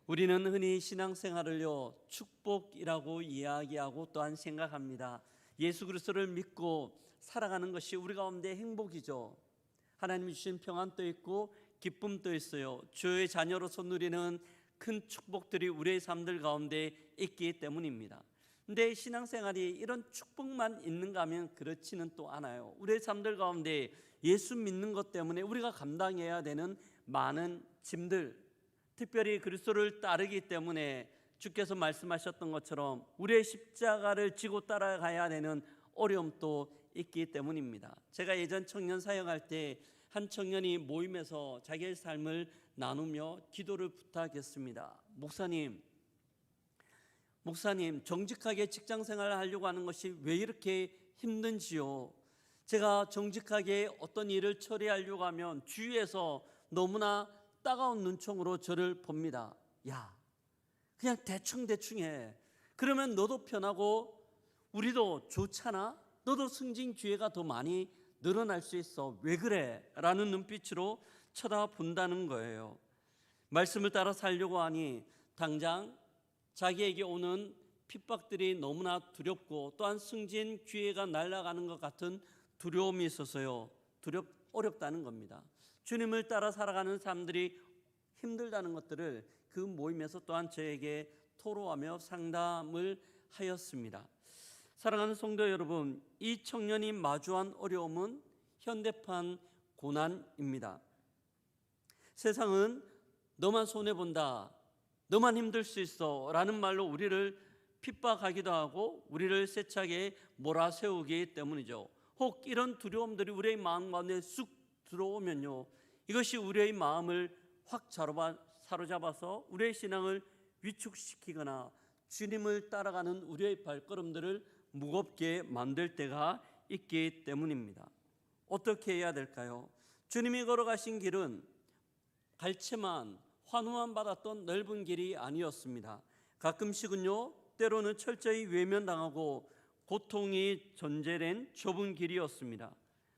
우리는 흔히 신앙생활을요 축복이라고 이야기하고 또한 생각합니다. 예수 그리스도를 믿고 살아가는 것이 우리 가운데 행복이죠. 하나님이 주신 평안도 있고 기쁨도 있어요. 주의 자녀로서 누리는 큰 축복들이 우리의 삶들 가운데 있기 때문입니다. 근데 신앙생활이 이런 축복만 있는가 하면 그렇지는 또 않아요. 우리의 삶들 가운데 예수 믿는 것 때문에 우리가 감당해야 되는 많은 짐들, 특별히 그리스도를 따르기 때문에 주께서 말씀하셨던 것처럼 우리의 십자가를 지고 따라가야 되는 어려움도 있기 때문입니다. 제가 예전 청년 사역할 때 한 청년이 모임에서 자기의 삶을 나누며 기도를 부탁했습니다. 목사님, 정직하게 직장생활을 하려고 하는 것이 왜 이렇게 힘든지요? 제가 정직하게 어떤 일을 처리하려고 하면 주위에서 너무나 따가운 눈총으로 저를 봅니다. 야, 그냥 대충 해. 그러면 너도 편하고 우리도 좋잖아. 너도 승진 기회가 더 많이 늘어날 수 있어. 왜 그래? 라는 눈빛으로 쳐다본다는 거예요. 말씀을 따라 살려고 하니 당장 자기에게 오는 핍박들이 너무나 두렵고 또한 승진 기회가 날아가는 것 같은 두려움이 있어서요. 어렵다는 겁니다. 주님을 따라 살아가는 사람들이 힘들다는 것들을 그 모임에서 또한 저에게 토로하며 상담을 하였습니다. 사랑하는 성도 여러분, 이 청년이 마주한 어려움은 현대판 고난입니다. 세상은 너만 손해본다, 너만 힘들 수 있어 라는 말로 우리를 핍박하기도 하고 우리를 세차게 몰아세우기 때문이죠. 혹 이런 두려움들이 우리의 마음 가운데 쑥 들어오면요, 이것이 우리의 마음을 확 사로잡아서 우리의 신앙을 위축시키거나 주님을 따라가는 우리의 발걸음들을 무겁게 만들 때가 있기 때문입니다. 어떻게 해야 될까요? 주님이 걸어가신 길은 갈채만 환호만 받았던 넓은 길이 아니었습니다. 가끔씩은요, 때로는 철저히 외면당하고 고통이 전제된 좁은 길이었습니다.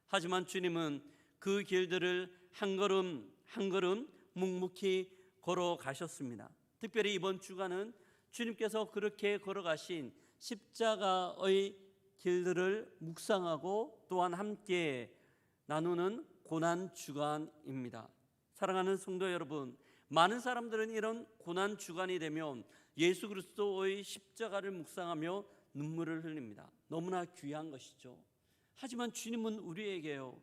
하지만 주님은 그 길들을 한 걸음 한 걸음 묵묵히 걸어가셨습니다. 특별히 이번 주간은 주님께서 그렇게 걸어가신 십자가의 길들을 묵상하고 또한 함께 나누는 고난 주간입니다. 사랑하는 성도 여러분, 많은 사람들은 이런 고난 주간이 되면 예수 그리스도의 십자가를 묵상하며 눈물을 흘립니다. 너무나 귀한 것이죠. 하지만 주님은 우리에게요,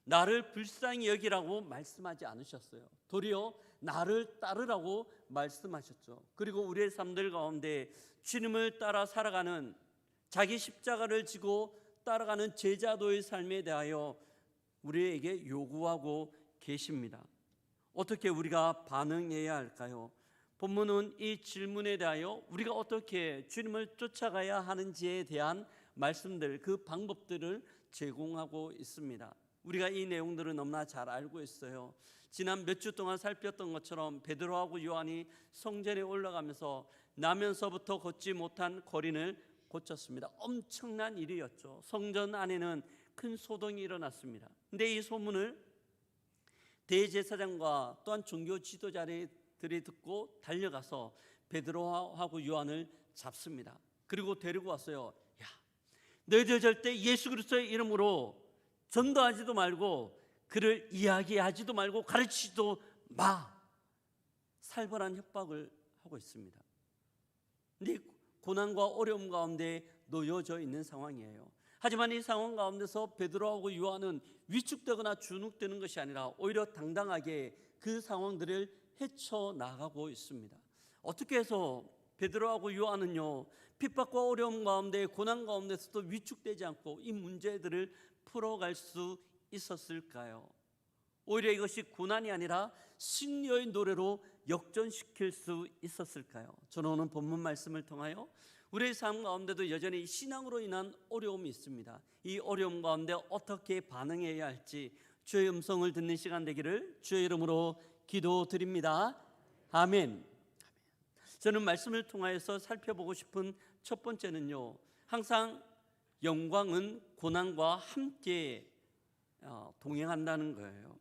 나를 불쌍히 여기라고 말씀하지 않으셨어요. 도리어 나를 따르라고 말씀하셨죠. 그리고 우리의 삶들 가운데 주님을 따라 살아가는, 자기 십자가를 지고 따라가는 제자도의 삶에 대하여 우리에게 요구하고 계십니다. 어떻게 우리가 반응해야 할까요? 본문은 이 질문에 대하여 우리가 어떻게 주님을 쫓아가야 하는지에 대한 말씀들, 그 방법들을 제공하고 있습니다. 우리가 이 내용들을 너무나 잘 알고 있어요. 지난 몇 주 동안 살폈던 것처럼 베드로하고 요한이 성전에 올라가면서 나면서부터 걷지 못한 거린을 고쳤습니다. 엄청난 일이었죠. 성전 안에는 큰 소동이 일어났습니다. 근데 이 소문을 대제사장과 또한 종교 지도자들이 듣고 달려가서 베드로하고 요한을 잡습니다. 그리고 데리고 왔어요. 야, 너희들 절대 예수 그리스도의 이름으로 전도하지도 말고 그를 이야기하지도 말고 가르치지도 마. 살벌한 협박을 하고 있습니다. 근데 고난과 어려움 가운데 놓여져 있는 상황이에요. 하지만 이 상황 가운데서 베드로하고 요한은 위축되거나 주눅되는 것이 아니라 오히려 당당하게 그 상황들을 헤쳐나가고 있습니다. 어떻게 해서 베드로하고 요한은요, 핍박과 어려움 가운데 고난 가운데서도 위축되지 않고 이 문제들을 풀어갈 수 있었을까요? 오히려 이것이 고난이 아니라 승리의 노래로 역전시킬 수 있었을까요? 저는 오늘 본문 말씀을 통하여 우리의 삶 가운데도 여전히 신앙으로 인한 어려움이 있습니다. 이 어려움 가운데 어떻게 반응해야 할지 주의 음성을 듣는 시간 되기를 주의 이름으로 기도드립니다. 아멘. 저는 말씀을 통하여서 살펴보고 싶은 첫 번째는요, 항상 영광은 고난과 함께 동행한다는 거예요.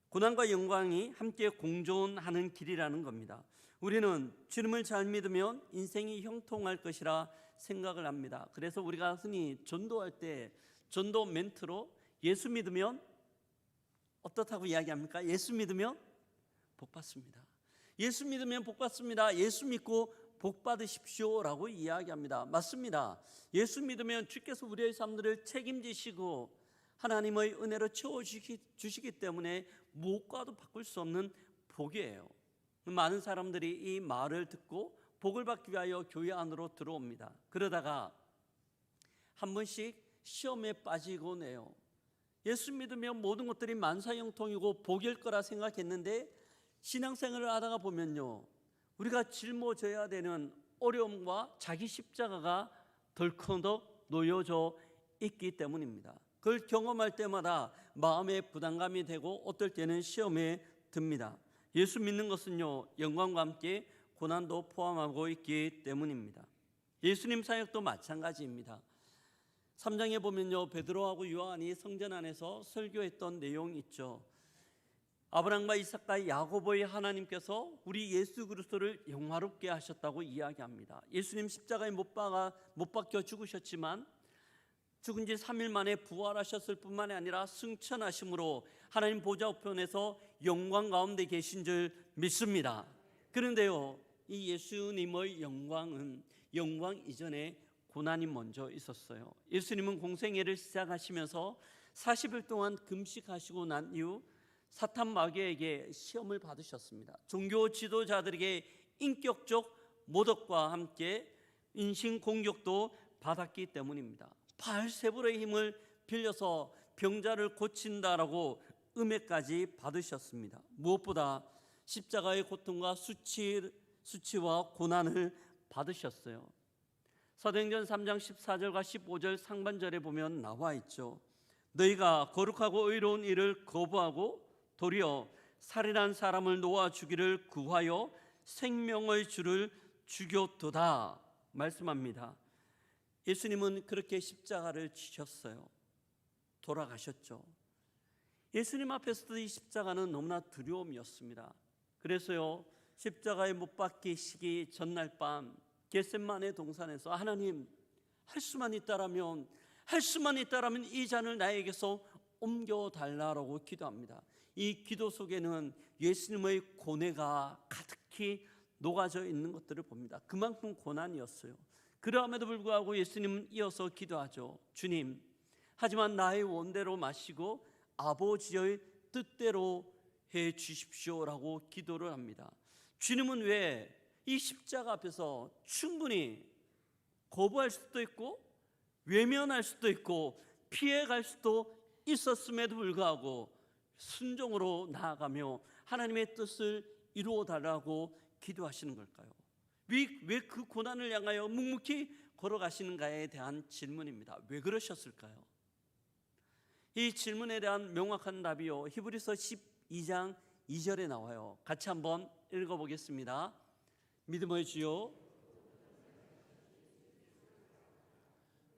고난과 영광이 함께 공존하는 길이라는 겁니다. 우리는 주님을 잘 믿으면 인생이 형통할 것이라 생각을 합니다. 그래서 우리가 흔히 전도할 때 전도 멘트로 예수 믿으면 어떻다고 이야기합니까? 예수 믿으면 복 받습니다. 예수 믿으면 복 받습니다. 예수 믿고 복 받으십시오 라고 이야기합니다. 맞습니다. 예수 믿으면 주께서 우리의 삶들을 책임지시고 하나님의 은혜로 채워주시기 때문에 무엇과도 바꿀 수 없는 복이에요. 많은 사람들이 이 말을 듣고 복을 받기 위하여 교회 안으로 들어옵니다. 그러다가 한 번씩 시험에 빠지곤 해요. 예수 믿으면 모든 것들이 만사형통이고 복일 거라 생각했는데 신앙생활을 하다가 보면요, 우리가 짊어져야 되는 어려움과 자기 십자가가 덜커덕 놓여져 있기 때문입니다. 그걸 경험할 때마다 마음에 부담감이 되고 어떨 때는 시험에 듭니다. 예수 믿는 것은요, 영광과 함께 고난도 포함하고 있기 때문입니다. 예수님 사역도 마찬가지입니다. 3장에 보면요, 베드로하고 요한이 성전 안에서 설교했던 내용이 있죠. 아브라함과 이삭과 야고보의 하나님께서 우리 예수 그리스도를 영화롭게 하셨다고 이야기합니다. 예수님 십자가에 못 박혀 죽으셨지만 죽은 지 3일 만에 부활하셨을 뿐만 아니라 승천하심으로 하나님 보좌 우편에서 영광 가운데 계신 줄 믿습니다. 그런데요, 이 예수님의 영광은 영광 이전에 고난이 먼저 있었어요. 예수님은 공생애를 시작하시면서 40일 동안 금식하시고 난 이후 사탄 마귀에게 시험을 받으셨습니다. 종교 지도자들에게 인격적 모독과 함께 인신 공격도 받았기 때문입니다. 바알세불의 힘을 빌려서 병자를 고친다라고 음해까지 받으셨습니다. 무엇보다 십자가의 고통과 수치와 고난을 받으셨어요. 사도행전 3장 14절과 15절 상반절에 보면 나와 있죠. 너희가 거룩하고 의로운 일을 거부하고 도리어 살인한 사람을 놓아 주기를 구하여 생명의 주를 죽였도다 말씀합니다. 예수님은 그렇게 십자가를 지셨어요. 돌아가셨죠. 예수님 앞에서도 이 십자가는 너무나 두려움이었습니다. 그래서요, 십자가에 못 박히시기 전날 밤 겟세마네 동산에서 하나님, 할 수만 있다라면 이 잔을 나에게서 옮겨달라고 기도합니다. 이 기도 속에는 예수님의 고뇌가 가득히 녹아져 있는 것들을 봅니다. 그만큼 고난이었어요. 그럼에도 불구하고 예수님은 이어서 기도하죠. 주님, 하지만 나의 원대로 마시고 아버지의 뜻대로 해 주십시오라고 기도를 합니다. 주님은 왜 이 십자가 앞에서 충분히 거부할 수도 있고 외면할 수도 있고 피해갈 수도 있었음에도 불구하고 순종으로 나아가며 하나님의 뜻을 이루어 달라고 기도하시는 걸까요? 왜 그 고난을 향하여 묵묵히 걸어가시는가에 대한 질문입니다. 왜 그러셨을까요? 이 질문에 대한 명확한 답이요, 히브리서 12장 2절에 나와요. 같이 한번 읽어보겠습니다. 믿음의 주요,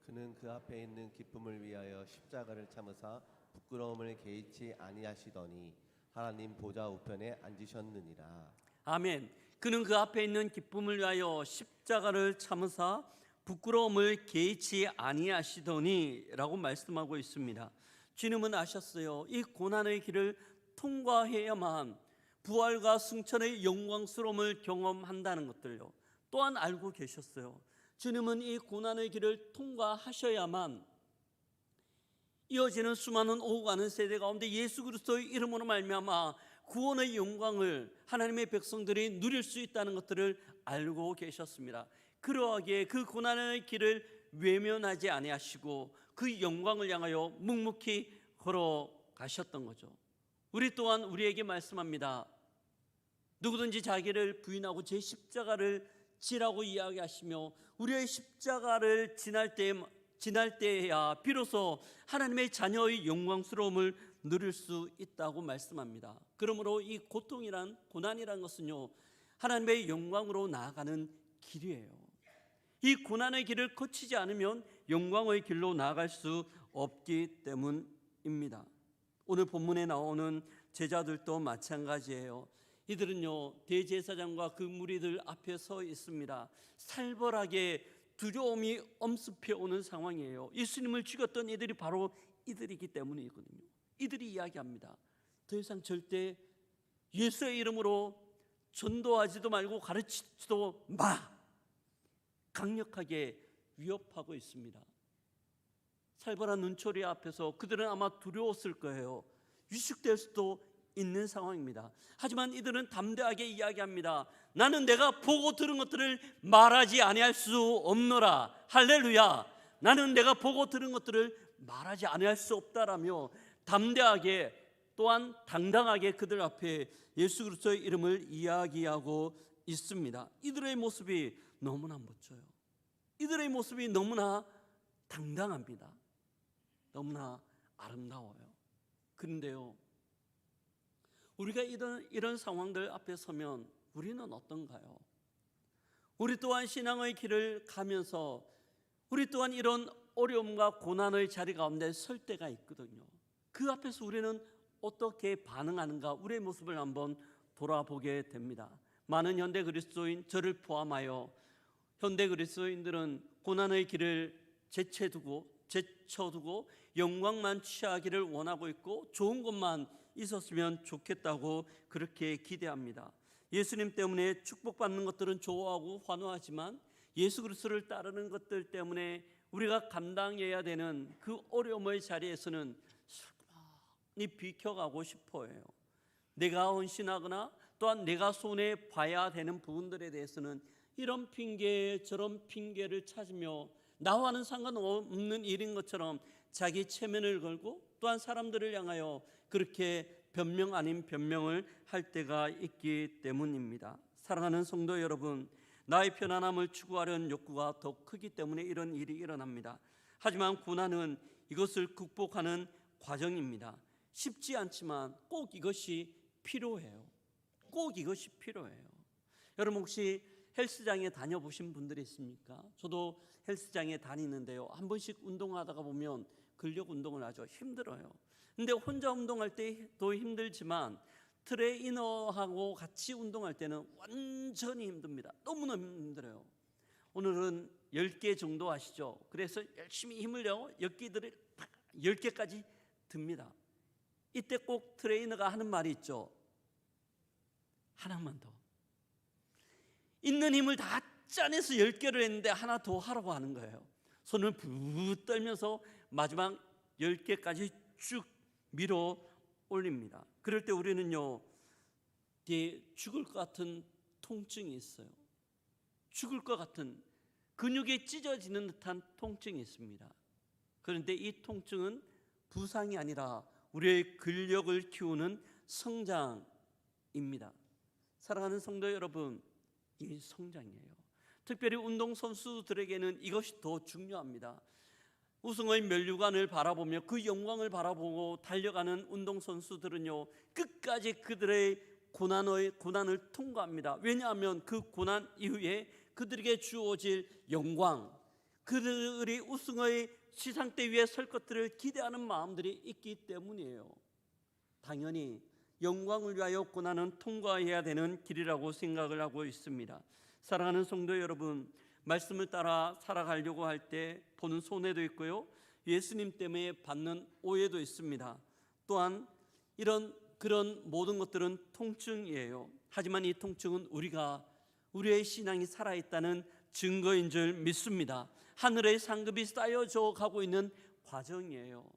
그는 그 앞에 있는 기쁨을 위하여 십자가를 참으사 부끄러움을 개의치 아니하시더니 하나님 보좌 우편에 앉으셨느니라. 아멘. 그는 그 앞에 있는 기쁨을 위하여 십자가를 참으사 부끄러움을 개의치 아니하시더니 라고 말씀하고 있습니다. 주님은 아셨어요. 이 고난의 길을 통과해야만 부활과 승천의 영광스러움을 경험한다는 것들요, 또한 알고 계셨어요. 주님은 이 고난의 길을 통과하셔야만 이어지는 수많은 오고 가는 세대 가운데 예수 그리스도의 이름으로 말미암아 구원의 영광을 하나님의 백성들이 누릴 수 있다는 것들을 알고 계셨습니다. 그러하기에 그 고난의 길을 외면하지 아니하시고 그 영광을 향하여 묵묵히 걸어가셨던 거죠. 우리 또한 우리에게 말씀합니다. 누구든지 자기를 부인하고 제 십자가를 지라고 이야기하시며 우리의 십자가를 지날 때야 비로소 하나님의 자녀의 영광스러움을 누릴 수 있다고 말씀합니다. 그러므로 이 고난이란 것은요, 하나님의 영광으로 나아가는 길이에요. 이 고난의 길을 거치지 않으면 영광의 길로 나아갈 수 없기 때문입니다. 오늘 본문에 나오는 제자들도 마찬가지예요. 이들은요 대제사장과 그 무리들 앞에 서 있습니다. 살벌하게 두려움이 엄습해 오는 상황이에요. 예수님을 죽였던 이들이 바로 이들이기 때문이거든요. 이들이 이야기합니다. 더 이상 절대 예수의 이름으로 전도하지도 말고 가르치지도 마. 강력하게 위협하고 있습니다. 살벌한 눈초리 앞에서 그들은 아마 두려웠을 거예요. 위축될 수도 있는 상황입니다. 하지만 이들은 담대하게 이야기합니다. 나는 내가 보고 들은 것들을 말하지 아니할 수 없노라. 할렐루야. 나는 내가 보고 들은 것들을 말하지 아니할 수 없다라며 담대하게 또한 당당하게 그들 앞에 예수 그리스도의 이름을 이야기하고 있습니다. 이들의 모습이 너무나 멋져요. 이들의 모습이 너무나 당당합니다. 너무나 아름다워요. 그런데요, 우리가 이런 상황들 앞에 서면 우리는 어떤가요? 우리 또한 신앙의 길을 가면서 우리 또한 이런 어려움과 고난의 자리 가운데 설 때가 있거든요. 그 앞에서 우리는 어떻게 반응하는가, 우리의 모습을 한번 돌아보게 됩니다. 많은 현대 그리스도인, 저를 포함하여 현대 그리스도인들은 고난의 길을 제쳐두고 영광만 취하기를 원하고 있고 좋은 것만 있었으면 좋겠다고 그렇게 기대합니다. 예수님 때문에 축복받는 것들은 좋아하고 환호하지만 예수 그리스도를 따르는 것들 때문에 우리가 감당해야 되는 그 어려움의 자리에서는 슬그머니 비켜가고 싶어해요. 내가 헌신하거나 또한 내가 손해 봐야 되는 부분들에 대해서는 이런 핑계 저런 핑계를 찾으며 나와는 상관없는 일인 것처럼 자기 체면을 걸고 또한 사람들을 향하여 그렇게 변명 아닌 변명을 할 때가 있기 때문입니다. 사랑하는 성도 여러분, 나의 편안함을 추구하려는 욕구가 더 크기 때문에 이런 일이 일어납니다. 하지만 고난은 이것을 극복하는 과정입니다. 쉽지 않지만 꼭 이것이 필요해요. 꼭 이것이 필요해요. 여러분 혹시 헬스장에 다녀보신 분들이 있습니까? 저도 헬스장에 다니는데요, 한 번씩 운동하다가 보면 근력 운동을 하죠. 힘들어요. 근데 혼자 운동할 때도 힘들지만 트레이너하고 같이 운동할 때는 완전히 힘듭니다. 너무너무 힘들어요. 오늘은 10개 정도 하시죠. 그래서 열심히 힘을 내고 10개까지 듭니다. 이때 꼭 트레이너가 하는 말이 있죠. 하나만 더. 있는 힘을 다 짜내서 10개를 했는데 하나 더 하라고 하는 거예요. 손을 부 떨면서 마지막 10개까지 쭉 밀어 올립니다. 그럴 때 우리는요, 죽을 것 같은 통증이 있어요. 죽을 것 같은 근육이 찢어지는 듯한 통증이 있습니다. 그런데 이 통증은 부상이 아니라 우리의 근력을 키우는 성장입니다. 사랑하는 성도 여러분, 이 성장이에요. 특별히 운동선수들에게는 이것이 더 중요합니다. 우승의 면류관을 바라보며 그 영광을 바라보고 달려가는 운동선수들은요, 끝까지 그들의 고난을 통과합니다. 왜냐하면 그 고난 이후에 그들에게 주어질 영광, 그들이 우승의 시상대 위에 설 것들을 기대하는 마음들이 있기 때문이에요. 당연히 영광을 위하여 고난은 통과해야 되는 길이라고 생각을 하고 있습니다. 사랑하는 성도 여러분, 말씀을 따라 살아가려고 할 때 보는 손해도 있고요, 예수님 때문에 받는 오해도 있습니다. 또한 그런 모든 것들은 통증이에요. 하지만 이 통증은 우리의 신앙이 살아있다는 증거인 줄 믿습니다. 하늘의 상급이 쌓여져 가고 있는 과정이에요.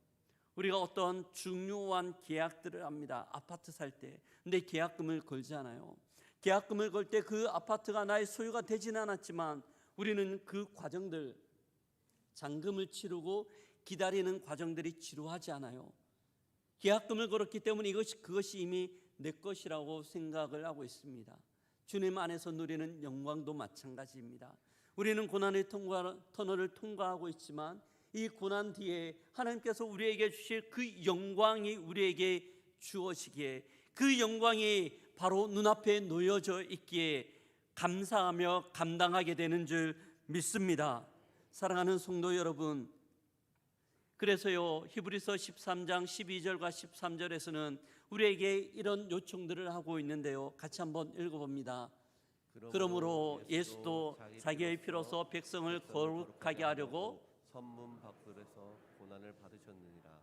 우리가 어떤 중요한 계약들을 합니다. 아파트 살 때. 근데 계약금을 걸잖아요. 계약금을 걸 때 그 아파트가 나의 소유가 되지는 않았지만 우리는 그 과정들, 잔금을 치르고 기다리는 과정들이 지루하지 않아요. 계약금을 걸었기 때문에 그것이 이미 내 것이라고 생각을 하고 있습니다. 주님 안에서 누리는 영광도 마찬가지입니다. 우리는 고난의 터널을 통과하고 있지만 이 고난 뒤에 하나님께서 우리에게 주실 그 영광이 우리에게 주어지기에, 그 영광이 바로 눈앞에 놓여져 있기에 감사하며 감당하게 되는 줄 믿습니다. 사랑하는 성도 여러분, 그래서요 히브리서 13장 12절과 13절에서는 우리에게 이런 요청들을 하고 있는데요. 같이 한번 읽어봅니다. 그러므로 예수도 자기의 피로서 백성을 거룩하게 하려고 선문 밖에서 고난을 받으셨느니라.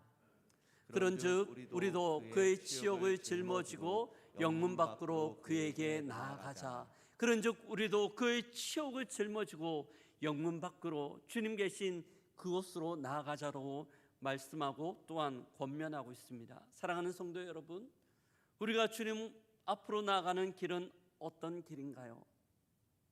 그런즉 우리도 그의 치욕을 짊어지고 영문 밖으로 그에게 나아가자. 그런즉 우리도 그의 치욕을 짊어지고 영문 밖으로 주님 계신 그곳으로 나아가자로 말씀하고 또한 권면하고 있습니다. 사랑하는 성도 여러분, 우리가 주님 앞으로 나아가는 길은 어떤 길인가요?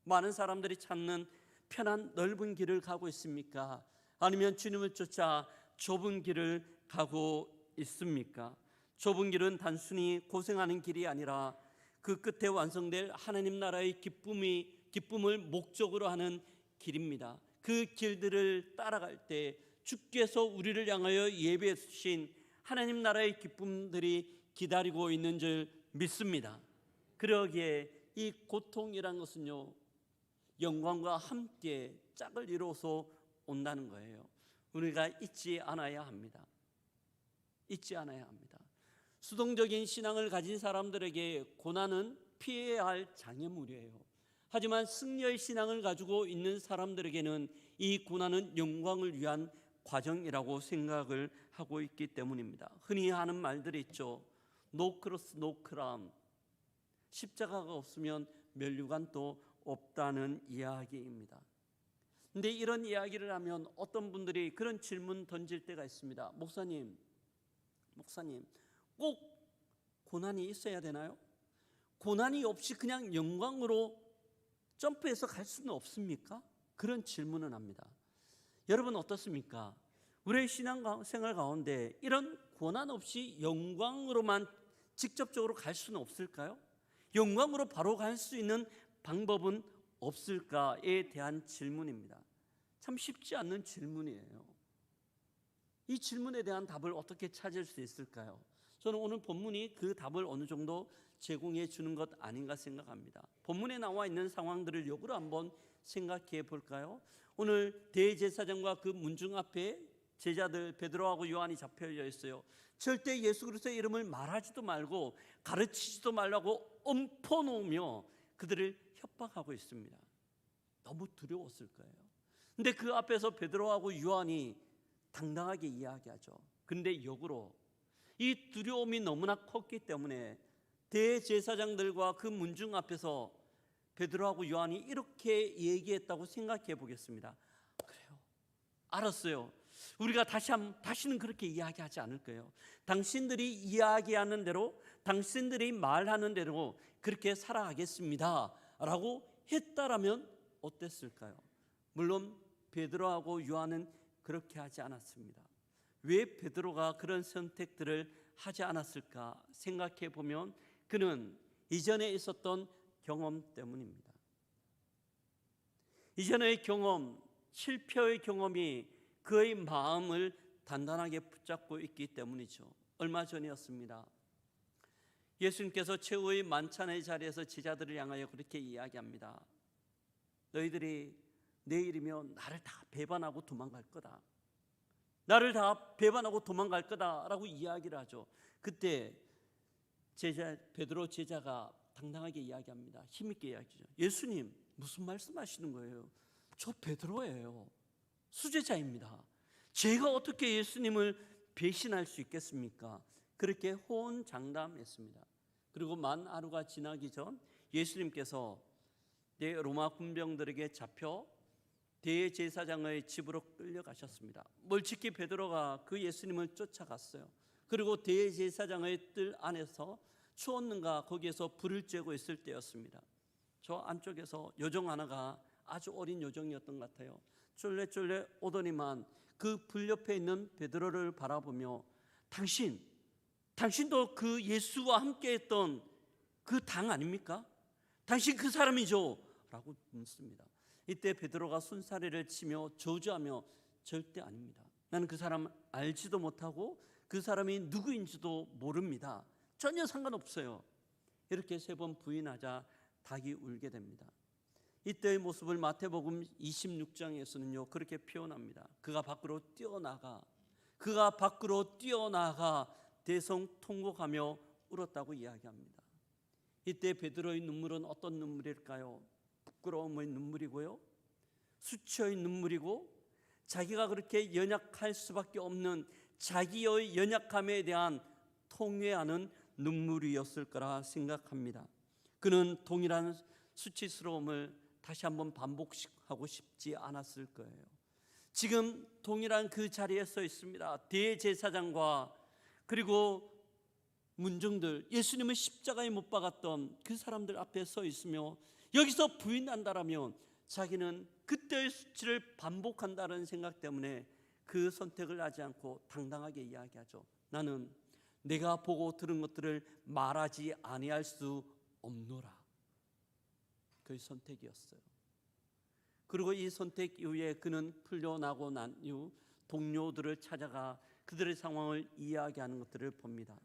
많은 사람들이 찾는 편한 넓은 길을 가고 있습니까? 아니면 주님을 쫓아 좁은 길을 가고 있습니까? 좁은 길은 단순히 고생하는 길이 아니라 그 끝에 완성될 하나님 나라의 기쁨을 목적으로 하는 길입니다. 그 길들을 따라갈 때 주께서 우리를 향하여 예배해 주신 하나님 나라의 기쁨들이 기다리고 있는 줄 믿습니다. 그러기에 이 고통이란 것은요, 영광과 함께 짝을 이루어서 온다는 거예요. 우리가 잊지 않아야 합니다. 잊지 않아야 합니다. 수동적인 신앙을 가진 사람들에게 고난은 피해야 할 장애물이에요. 하지만 승리의 신앙을 가지고 있는 사람들에게는 이 고난은 영광을 위한 과정이라고 생각을 하고 있기 때문입니다. 흔히 하는 말들이 있죠. No cross, no crown. 십자가가 없으면 면류관도 없다는 이야기입니다. 근데 이런 이야기를 하면 어떤 분들이 그런 질문 던질 때가 있습니다. 목사님, 꼭 고난이 있어야 되나요? 고난이 없이 그냥 영광으로 점프해서 갈 수는 없습니까? 그런 질문을 합니다. 여러분 어떻습니까? 우리의 신앙생활 가운데 이런 고난 없이 영광으로만 직접적으로 갈 수는 없을까요? 영광으로 바로 갈 수 있는 방법은 없을까에 대한 질문입니다. 참 쉽지 않는 질문이에요. 이 질문에 대한 답을 어떻게 찾을 수 있을까요? 저는 오늘 본문이 그 답을 어느 정도 제공해 주는 것 아닌가 생각합니다. 본문에 나와 있는 상황들을 역으로 한번 생각해 볼까요? 오늘 대제사장과 그 문중 앞에 제자들 베드로하고 요한이 잡혀 있어요. 절대 예수 그리스도의 이름을 말하지도 말고 가르치지도 말라고 엎어놓으며 그들을 협박하고 있습니다. 너무 두려웠을 거예요. 근데 그 앞에서 베드로하고 요한이 당당하게 이야기하죠. 근데 역으로 이 두려움이 너무나 컸기 때문에 대제사장들과 그 문중 앞에서 베드로하고 요한이 이렇게 얘기했다고 생각해 보겠습니다. 그래요, 알았어요. 우리가 다시는 그렇게 이야기하지 않을 거예요. 당신들이 이야기하는 대로, 당신들이 말하는 대로 그렇게 살아가겠습니다 라고 했다라면 어땠을까요? 물론 베드로하고 요한은 그렇게 하지 않았습니다. 왜 베드로가 그런 선택들을 하지 않았을까 생각해 보면 그는 이전에 있었던 경험 때문입니다. 이전의 경험, 실패의 경험이 그의 마음을 단단하게 붙잡고 있기 때문이죠. 얼마 전이었습니다. 예수님께서 최후의 만찬의 자리에서 제자들을 향하여 그렇게 이야기합니다. 너희들이 내일이면 나를 다 배반하고 도망갈 거다. 나를 다 배반하고 도망갈 거다라고 이야기를 하죠. 그때 베드로 제자가 당당하게 이야기합니다. 힘있게 이야기죠. 예수님, 무슨 말씀하시는 거예요? 저 베드로예요. 수제자입니다. 제가 어떻게 예수님을 배신할 수 있겠습니까? 그렇게 호언장담했습니다. 그리고 만 하루가 지나기 전 예수님께서 로마 군병들에게 잡혀 대제사장의 집으로 끌려가셨습니다. 멀찍이 베드로가 그 예수님을 쫓아갔어요. 그리고 대제사장의 뜰 안에서 추웠는가 거기에서 불을 쬐고 있을 때였습니다. 저 안쪽에서 요정 하나가 아주 어린 요정이었던 것 같아요. 쫄래쫄래 오더니만 그 불 옆에 있는 베드로를 바라보며 당신도 그 예수와 함께 했던 그 당 아닙니까? 당신 그 사람이죠? 라고 묻습니다. 이때 베드로가 손사래를 치며 저주하며 절대 아닙니다. 나는 그 사람 알지도 못하고 그 사람이 누구인지도 모릅니다. 전혀 상관없어요. 이렇게 3번 부인하자 닭이 울게 됩니다. 이때의 모습을 마태복음 26장에서는요 그렇게 표현합니다. 그가 밖으로 뛰어나가 대성통곡하며 울었다고 이야기합니다. 이때 베드로의 눈물은 어떤 눈물일까요? 부끄러움의 눈물이고요, 수치의 눈물이고, 자기가 그렇게 연약할 수밖에 없는 자기의 연약함에 대한 통회하는 눈물이었을 거라 생각합니다. 그는 동일한 수치스러움을 다시 한번 반복하고 싶지 않았을 거예요. 지금 동일한 그 자리에 서 있습니다. 대제사장과 그리고 문정들, 예수님을 십자가에 못 박았던 그 사람들 앞에 서 있으며 여기서 부인한다라면 자기는 그때의 수치를 반복한다는 생각 때문에 그 선택을 하지 않고 당당하게 이야기하죠. 나는 내가 보고 들은 것들을 말하지 아니할 수 없노라. 그의 선택이었어요. 그리고 이 선택 이후에 그는 풀려나고 난 이후 동료들을 찾아가 그들의 상황을 이야기하는 것들을 봅니다.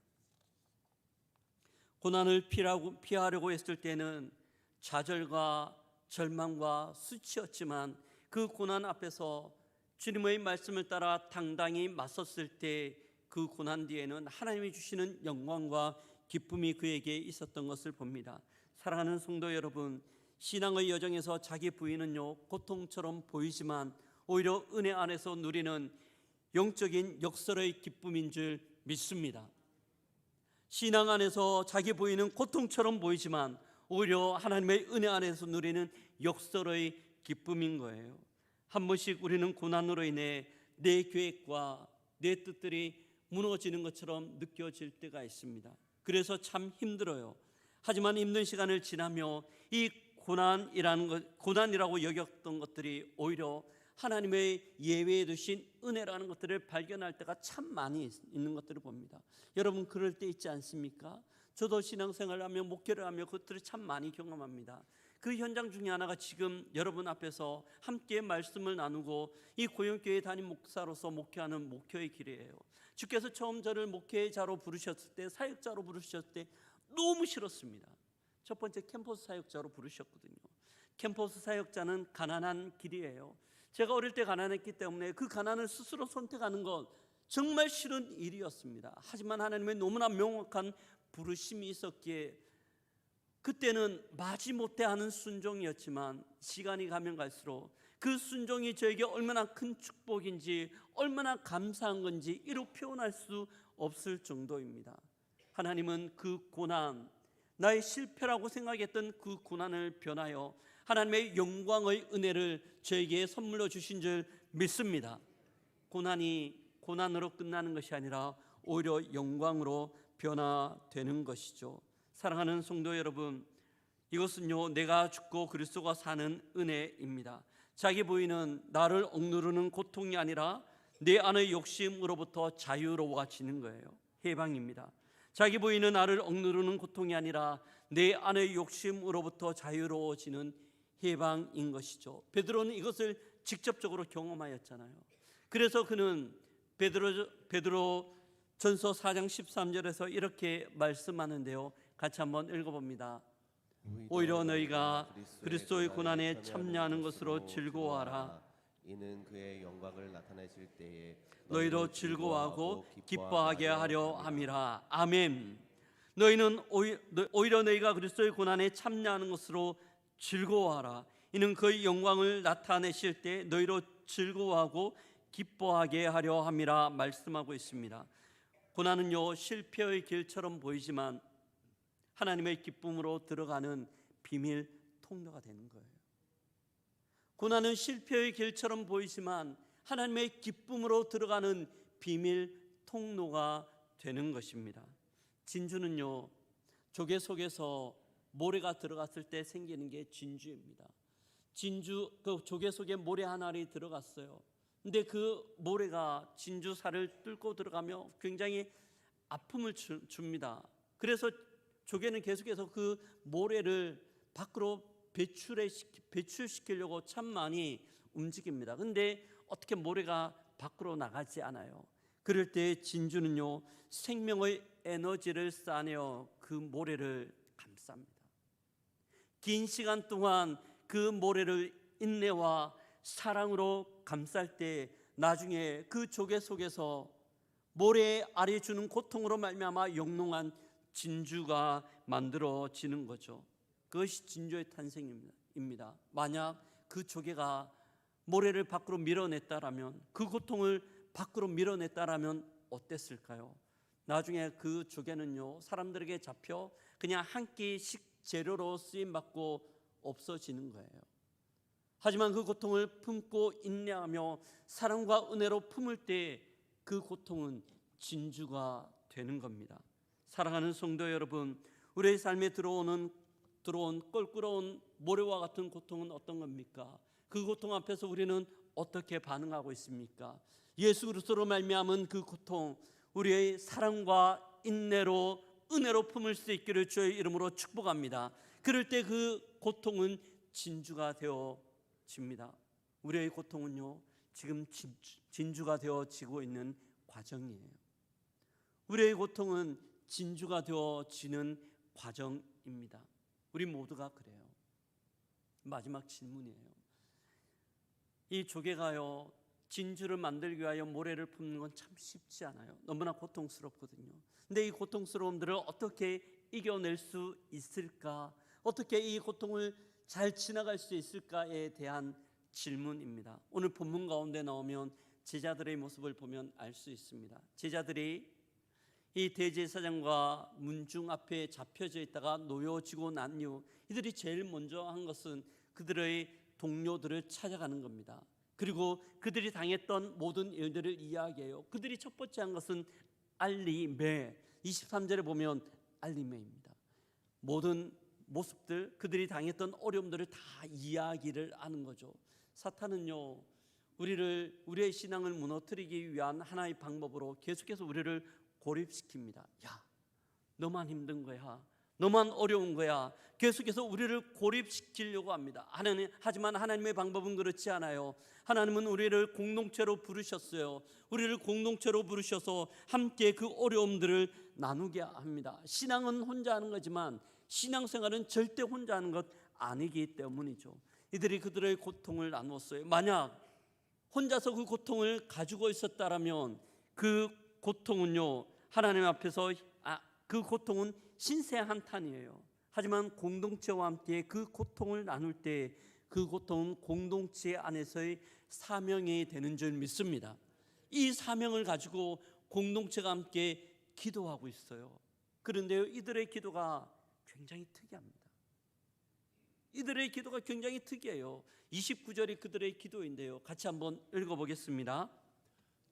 고난을 피하려고 했을 때는 좌절과 절망과 수치였지만 그 고난 앞에서 주님의 말씀을 따라 당당히 맞섰을 때 그 고난 뒤에는 하나님이 주시는 영광과 기쁨이 그에게 있었던 것을 봅니다. 사랑하는 성도 여러분, 신앙의 여정에서 자기 부인은요, 고통처럼 보이지만 오히려 은혜 안에서 누리는 영적인 역설의 기쁨인 줄 믿습니다. 신앙 안에서 자기 부인은 고통처럼 보이지만 오히려 하나님의 은혜 안에서 누리는 역설의 기쁨인 거예요. 한 번씩 우리는 고난으로 인해 내 계획과 내 뜻들이 무너지는 것처럼 느껴질 때가 있습니다. 그래서 참 힘들어요. 하지만 힘든 시간을 지나며 이 고난이라고 여겼던 것들이 오히려 하나님의 예외에 두신 은혜라는 것들을 발견할 때가 참 많이 있는 것들을 봅니다. 여러분 그럴 때 있지 않습니까? 저도 신앙생활을 하며 목회를 하며 그것들을 참 많이 경험합니다. 그 현장 중에 하나가 지금 여러분 앞에서 함께 말씀을 나누고 이 고영교회 담임 목사로서 목회하는 목회의 길이에요. 주께서 처음 저를 목회자로 부르셨을 때, 사역자로 부르셨을 때 너무 싫었습니다. 첫 번째 캠퍼스 사역자로 부르셨거든요. 캠퍼스 사역자는 가난한 길이에요. 제가 어릴 때 가난했기 때문에 그 가난을 스스로 선택하는 건 정말 싫은 일이었습니다. 하지만 하나님의 너무나 명확한 부르심이 있었기에 그때는 마지못해 하는 순종이었지만 시간이 가면 갈수록 그 순종이 저에게 얼마나 큰 축복인지, 얼마나 감사한 건지 이루 표현할 수 없을 정도입니다. 하나님은 그 고난, 나의 실패라고 생각했던 그 고난을 변하여 하나님의 영광의 은혜를 저에게 선물로 주신 줄 믿습니다. 고난이 고난으로 끝나는 것이 아니라 오히려 영광으로 변화되는 것이죠. 사랑하는 성도 여러분, 이것은요, 내가 죽고 그리스도가 사는 은혜입니다. 자기 부인은 나를 억누르는 고통이 아니라 내 안의 욕심으로부터 자유로워지는 거예요. 해방입니다. 자기 부인은 나를 억누르는 고통이 아니라 내 안의 욕심으로부터 자유로워지는 해방인 것이죠. 베드로는 이것을 직접적으로 경험하였잖아요. 그래서 그는 베드로 전서 4장 13절에서 이렇게 말씀하는데요, 같이 한번 읽어봅니다. 오히려 너희가 그리스도의 고난에 참여하는 것으로 즐거워하라. 이는 그의 영광을 나타내실 때에 너희도 즐거워하고 기뻐하게 하려 함이라. 아멘. 너희는 오히려 너희가 그리스도의 고난에 참여하는 것으로 즐거워하라. 이는 그의 영광을 나타내실 때 너희로 즐거워하고 기뻐하게 하려 함이라 말씀하고 있습니다. 고난은요, 실패의 길처럼 보이지만 하나님의 기쁨으로 들어가는 비밀 통로가 되는 거예요. 고난은 실패의 길처럼 보이지만 하나님의 기쁨으로 들어가는 비밀 통로가 되는 것입니다. 진주는요, 조개 속에서 모래가 들어갔을 때 생기는 게 진주입니다. 그 조개 속에 모래 한 알이 들어갔어요. 근데 그 모래가 진주살을 뚫고 들어가며 굉장히 아픔을 줍니다. 그래서 조개는 계속해서 그 모래를 밖으로 배출시키려고 참 많이 움직입니다. 근데 어떻게 모래가 밖으로 나가지 않아요. 그럴 때 진주는요, 생명의 에너지를 쌓아내어 그 모래를 감쌉니다. 긴 시간 동안 그 모래를 인내와 사랑으로 감쌀 때 나중에 그 조개 속에서 모래의 알이 주는 고통으로 말미암아 영롱한 진주가 만들어지는 거죠. 그것이 진주의 탄생입니다. 만약 그 조개가 모래를 밖으로 밀어냈다라면, 그 고통을 밖으로 밀어냈다라면 어땠을까요? 나중에 그 조개는요, 사람들에게 잡혀 그냥 한 끼 식재료로 쓰임받고 없어지는 거예요. 하지만 그 고통을 품고 인내하며 사랑과 은혜로 품을 때 그 고통은 진주가 되는 겁니다. 사랑하는 성도 여러분, 우리의 삶에 들어온 껄끄러운 모래와 같은 고통은 어떤 겁니까? 그 고통 앞에서 우리는 어떻게 반응하고 있습니까? 예수 그리스도로 말미암은 그 고통, 우리의 사랑과 인내로 은혜로 품을 수 있기를 주의 이름으로 축복합니다. 그럴 때 그 고통은 진주가 되어집니다. 우리의 고통은요, 지금 진주가 되어지고 있는 과정이에요. 우리의 고통은 진주가 되어지는 과정입니다. 우리 모두가 그래요. 마지막 질문이에요. 이 조개가요, 진주를 만들기 위하여 모래를 품는 건 참 쉽지 않아요. 너무나 고통스럽거든요. 근데 이 고통스러움들을 어떻게 이겨낼 수 있을까? 어떻게 이 고통을 잘 지나갈 수 있을까에 대한 질문입니다. 오늘 본문 가운데 나오면 제자들의 모습을 보면 알 수 있습니다. 제자들이 이 대제사장과 문중 앞에 잡혀져 있다가 놓여지고 난 이후 이들이 제일 먼저 한 것은 그들의 동료들을 찾아가는 겁니다. 그리고 그들이 당했던 모든 일들을 이야기해요. 그들이 첫 번째 한 것은 알리메, 23절에 보면 알리메입니다. 모든 모습들, 그들이 당했던 어려움들을 다 이야기를 하는 거죠. 사탄은요, 우리의 신앙을 무너뜨리기 위한 하나의 방법으로 계속해서 우리를 고립시킵니다. 야, 너만 힘든 거야, 너만 어려운 거야. 계속해서 우리를 고립시키려고 합니다. 하지만 하나님의 방법은 그렇지 않아요. 하나님은 우리를 공동체로 부르셨어요. 우리를 공동체로 부르셔서 함께 그 어려움들을 나누게 합니다. 신앙은 혼자 하는 거지만 신앙생활은 절대 혼자 하는 것 아니기 때문이죠. 이들이 그들의 고통을 나눴어요. 만약 혼자서 그 고통을 가지고 있었다라면 그 고통은요, 하나님 앞에서 그 고통은 신세 한탄이에요. 하지만 공동체와 함께 그 고통을 나눌 때 그 고통은 공동체 안에서의 사명이 되는 줄 믿습니다. 이 사명을 가지고 공동체가 함께 기도하고 있어요. 그런데 이들의 기도가 굉장히 특이합니다. 이들의 기도가 굉장히 특이해요. 29절이 그들의 기도인데요, 같이 한번 읽어보겠습니다.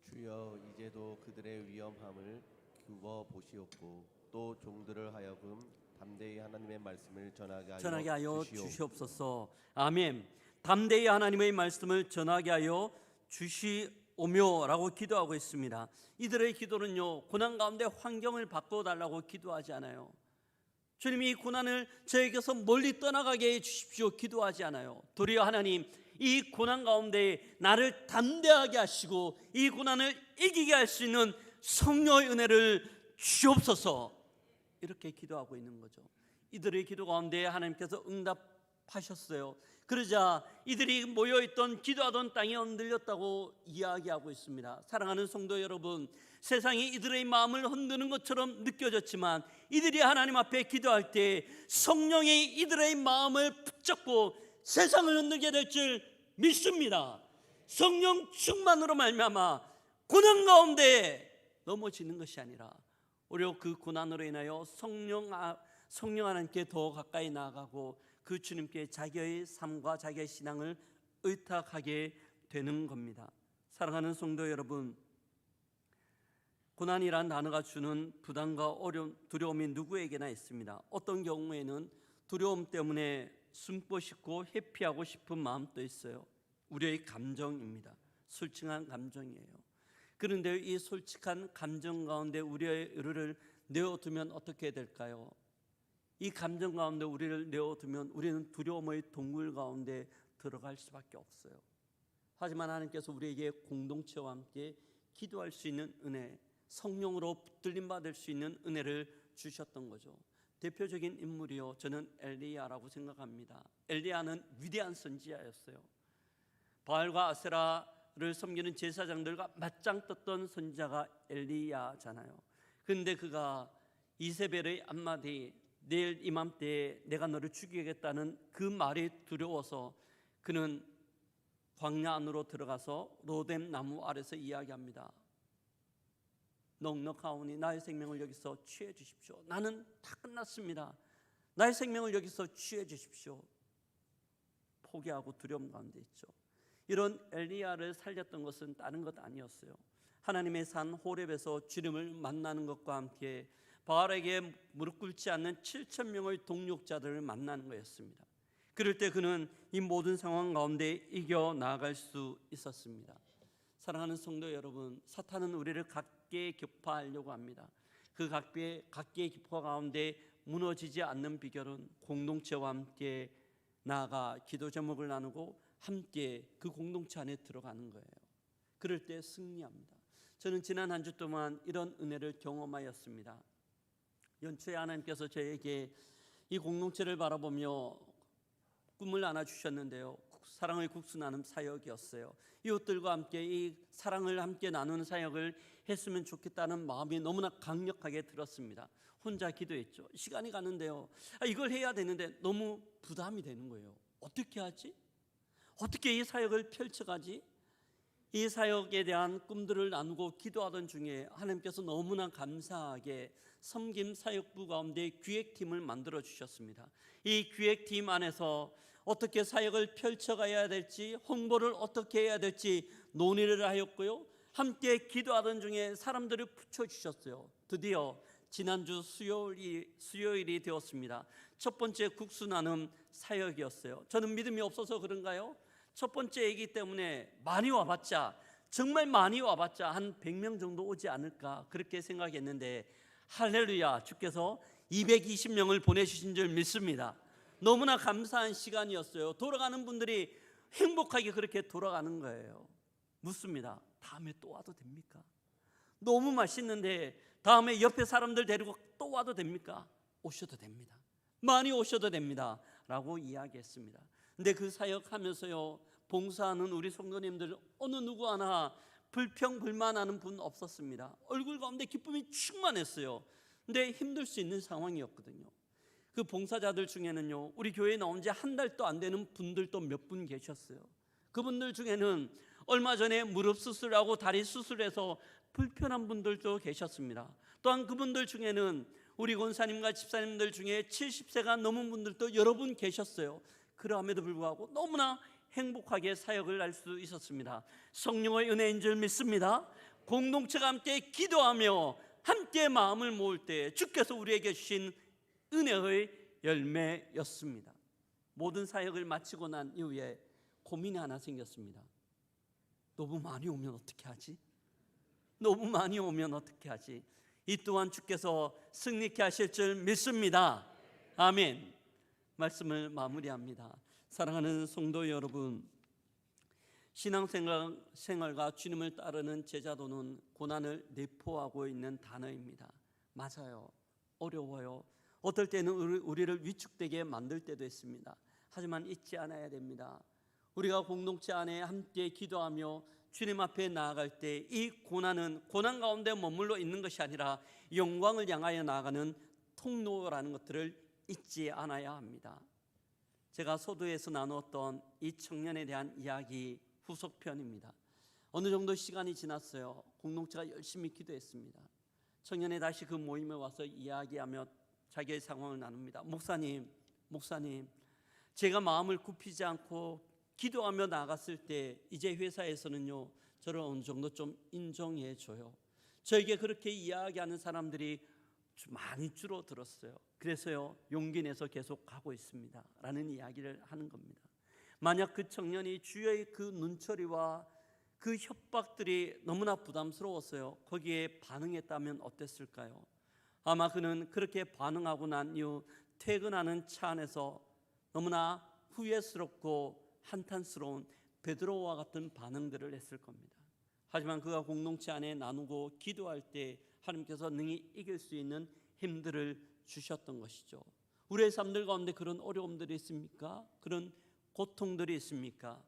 주여, 이제도 그들의 위험함을 두어 보시옵고 또 종들을 하여금 담대히 하나님의 말씀을 전하게 하여 주시옵소서. 아멘. 담대히 하나님의 말씀을 전하게 하여 주시오며라고 기도하고 있습니다. 이들의 기도는요, 고난 가운데 환경을 바꿔달라고 기도하지 않아요. 주님이 이 고난을 저에게서 멀리 떠나가게 해 주십시오 기도하지 않아요. 도리어 하나님, 이 고난 가운데 나를 담대하게 하시고 이 고난을 이기게 할 수 있는 성령의 은혜를 주옵소서, 이렇게 기도하고 있는 거죠. 이들의 기도 가운데 하나님께서 응답하셨어요. 그러자 이들이 모여있던 기도하던 땅이 흔들렸다고 이야기하고 있습니다. 사랑하는 성도 여러분, 세상이 이들의 마음을 흔드는 것처럼 느껴졌지만 이들이 하나님 앞에 기도할 때 성령이 이들의 마음을 붙잡고 세상을 흔들게 될 줄 믿습니다. 성령 충만으로 말미암아 고난 가운데 넘어지는 것이 아니라 오히려 그 고난으로 인하여 성령 하나님께 더 가까이 나아가고 그 주님께 자기의 삶과 자기의 신앙을 의탁하게 되는 겁니다. 사랑하는 성도 여러분, 고난이란 단어가 주는 부담과 어려움, 두려움이 누구에게나 있습니다. 어떤 경우에는 두려움 때문에 숨고 싶고 회피하고 싶은 마음도 있어요. 우리의 감정입니다. 솔직한 감정이에요. 그런데 이 솔직한 감정 가운데 우리의 의를 내어두면 어떻게 될까요? 이 감정 가운데 우리를 내어두면 우리는 두려움의 동굴 가운데 들어갈 수밖에 없어요. 하지만 하나님께서 우리에게 공동체와 함께 기도할 수 있는 은혜, 성령으로 붙들림 받을 수 있는 은혜를 주셨던 거죠. 대표적인 인물이요, 저는 엘리야라고 생각합니다. 엘리야는 위대한 선지자였어요. 바알과 아세라를 섬기는 제사장들과 맞짱 떴던 선지자가 엘리야잖아요. 그런데 그가 이세벨의 한마디, 내일 이맘때에 내가 너를 죽이겠다는 그 말이 두려워서 그는 광야 안으로 들어가서 로뎀 나무 아래서 이야기합니다. 넉넉하오니 나의 생명을 여기서 취해 주십시오. 나는 다 끝났습니다. 나의 생명을 여기서 취해 주십시오. 포기하고 두려움 가운데 있죠. 이런 엘리야를 살렸던 것은 다른 것 아니었어요. 하나님의 산 호렙에서 주님을 만나는 것과 함께 바알에게 무릎 꿇지 않는 7,000명의 동력자들을 만나는 거였습니다. 그럴 때 그는 이 모든 상황 가운데 이겨 나아갈 수 있었습니다. 사랑하는 성도 여러분, 사탄은 우리를 각계에 격파하려고 합니다. 그 각계의 격파 가운데 무너지지 않는 비결은 공동체와 함께 나아가 기도 제목을 나누고 함께 그 공동체 안에 들어가는 거예요. 그럴 때 승리합니다. 저는 지난 한 주 동안 이런 은혜를 경험하였습니다. 연초에 하나님께서 저에게 이 공동체를 바라보며 꿈을 안아주셨는데요, 사랑의 국수 나눔 사역이었어요. 이웃들과 함께 이 사랑을 함께 나누는 사역을 했으면 좋겠다는 마음이 너무나 강력하게 들었습니다. 혼자 기도했죠. 시간이 가는데요, 이걸 해야 되는데 너무 부담이 되는 거예요. 어떻게 하지? 어떻게 이 사역을 펼쳐가지? 이 사역에 대한 꿈들을 나누고 기도하던 중에 하나님께서 너무나 감사하게 섬김 사역부 가운데 기획팀을 만들어 주셨습니다. 이 기획팀 안에서 어떻게 사역을 펼쳐가야 될지, 홍보를 어떻게 해야 될지 논의를 하였고요, 함께 기도하던 중에 사람들을 붙여주셨어요. 드디어 지난주 수요일이 되었습니다. 첫 번째 국수 나눔 사역이었어요. 저는 믿음이 없어서 그런가요? 첫 번째이기 때문에 많이 와봤자, 정말 많이 와봤자 한 100명 정도 오지 않을까 그렇게 생각했는데 할렐루야, 주께서 220명을 보내주신 줄 믿습니다. 너무나 감사한 시간이었어요. 돌아가는 분들이 행복하게 그렇게 돌아가는 거예요. 묻습니다. 다음에 또 와도 됩니까? 너무 맛있는데 다음에 옆에 사람들 데리고 또 와도 됩니까? 오셔도 됩니다. 많이 오셔도 됩니다 라고 이야기했습니다. 근데 그 사역하면서요, 봉사하는 우리 성도님들 어느 누구 하나 불평불만하는 분 없었습니다. 얼굴 가운데 기쁨이 충만했어요. 근데 힘들 수 있는 상황이었거든요. 그 봉사자들 중에는요, 우리 교회에 나온 지 한 달도 안 되는 분들도 몇 분 계셨어요. 그분들 중에는 얼마 전에 무릎 수술하고 다리 수술해서 불편한 분들도 계셨습니다. 또한 그분들 중에는 우리 권사님과 집사님들 중에 70세가 넘은 분들도 여러 분 계셨어요. 그럼에도 불구하고 너무나 행복하게 사역을 할 수 있었습니다. 성령의 은혜인 줄 믿습니다. 공동체가 함께 기도하며 함께 마음을 모을 때 주께서 우리에게 주신 은혜의 열매였습니다. 모든 사역을 마치고 난 이후에 고민이 하나 생겼습니다. 너무 많이 오면 어떻게 하지? 너무 많이 오면 어떻게 하지? 이 또한 주께서 승리케 하실 줄 믿습니다. 아멘. 말씀을 마무리합니다. 사랑하는 성도 여러분, 신앙생활과 주님을 따르는 제자도는 고난을 내포하고 있는 단어입니다. 맞아요. 어려워요. 어떨 때는 우리를 위축되게 만들 때도 있습니다. 하지만 잊지 않아야 됩니다. 우리가 공동체 안에 함께 기도하며 주님 앞에 나아갈 때 이 고난은 고난 가운데 머물러 있는 것이 아니라 영광을 향하여 나아가는 통로라는 것들을 잊지 않아야 합니다. 제가 소도에서 나누었던 이 청년에 대한 이야기 후속편입니다. 어느 정도 시간이 지났어요. 공동체가 열심히 기도했습니다. 청년이 다시 그 모임에 와서 이야기하며 자기의 상황을 나눕니다. 목사님, 제가 마음을 굽히지 않고 기도하며 나갔을 때 이제 회사에서는요, 저를 어느 정도 좀 인정해 줘요. 저에게 그렇게 이야기하는 사람들이 많이 줄어들었어요. 그래서요, 용기 내서 계속 가고 있습니다 라는 이야기를 하는 겁니다. 만약 그 청년이 주의 그 눈초리와 그 협박들이 너무나 부담스러웠어요. 거기에 반응했다면 어땠을까요? 아마 그는 그렇게 반응하고 난 이후 퇴근하는 차 안에서 너무나 후회스럽고 한탄스러운 베드로와 같은 반응들을 했을 겁니다. 하지만 그가 공동체 안에 나누고 기도할 때 하나님께서 능히 이길 수 있는 힘들을 주셨던 것이죠. 우리의 삶들 가운데 그런 어려움들이 있습니까? 그런 고통들이 있습니까?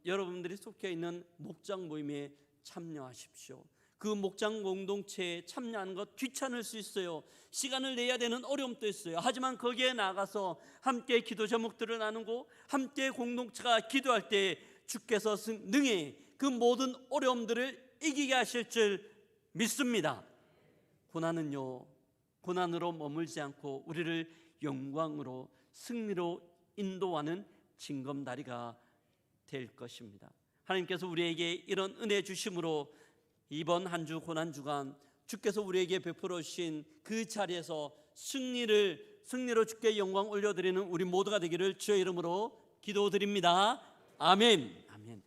여러분들이 속해 있는 목장 모임에 참여하십시오. 그 목장 공동체에 참여하는 것 귀찮을 수 있어요. 시간을 내야 되는 어려움도 있어요. 하지만 거기에 나가서 함께 기도 제목들을 나누고 함께 공동체가 기도할 때 주께서 능히 그 모든 어려움들을 이기게 하실 줄 믿습니다. 고난은요, 고난으로 머물지 않고 우리를 영광으로 승리로 인도하는 징검다리가 될 것입니다. 하나님께서 우리에게 이런 은혜 주심으로 이번 한 주 고난 주간 주께서 우리에게 베풀어 주신 그 자리에서 승리로 주께 영광 올려드리는 우리 모두가 되기를 주의 이름으로 기도드립니다. 아멘. 아멘.